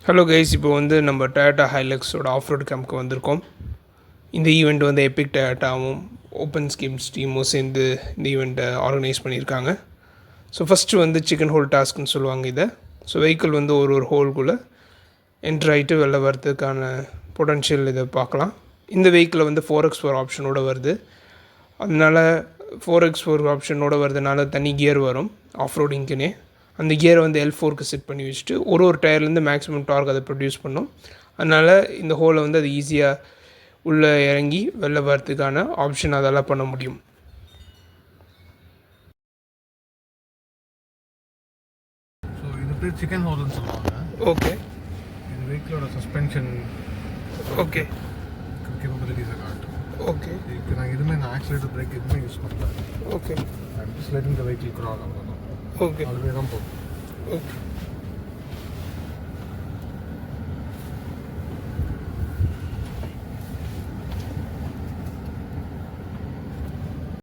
Hello guys, இப்போ வந்து நம்ம டொயோட்டா ஹைலக்ஸோட ஆஃப் ரோட் கேம்ப்க்கு வந்திருக்கோம். இந்த ஈவெண்ட் வந்து எபிக் டொயோட்டாவும் ஓப்பன் ஸ்கீம்ஸ் டீமும் சேர்ந்து இந்த ஈவெண்ட்டை ஆர்கனைஸ் பண்ணியிருக்காங்க. ஸோ ஃபஸ்ட்டு வந்து சிக்கன் ஹோல் டாஸ்க்னு சொல்லுவாங்க இதை. ஸோ வெஹிக்கிள் வந்து ஒரு ஹோல்குள்ளே என்ட்ரு ஆகிட்டு வெளில வர்றதுக்கான பொட்டன்ஷியல் இதை பார்க்கலாம். இந்த வெஹிக்கிள் வந்து 4x4 ஆப்ஷனோடு வருது. அதனால் 4x4 ஆப்ஷனோடு வரதுனால தனி கியர் வரும் ஆஃப் ரோடிங்க்குன்னே. அந்த கியரை வந்து L4க்கு செட் பண்ணி வச்சுட்டு ஒரு டயர்லேருந்து மேக்ஸிமம் டார்க் அதை ப்ரொடியூஸ் பண்ணும். அதனால் இந்த ஹோலை வந்து அது ஈஸியாக உள்ளே இறங்கி வெளில வரதுக்கான ஆப்ஷன் அதெல்லாம் பண்ண முடியும். ஸோ இது பேர் சிக்கன் ஹோல்னு சொல்லுவாங்க. ஓகே, இது வெஹிக்கிளோட சஸ்பென்ஷன் ஓகே கேப்பபிலிட்டிஸை காட்டும். ஓகே, இதுக்கு நான் எதுவுமே நான் ஆக்சிலேட்டர் பிரேக் எதுவுமே யூஸ் பண்ணல. Okay, I'm just letting the vehicle crawl அவ்வளோதான். ஓகே, அதுவே தான் போகும். ஓகே.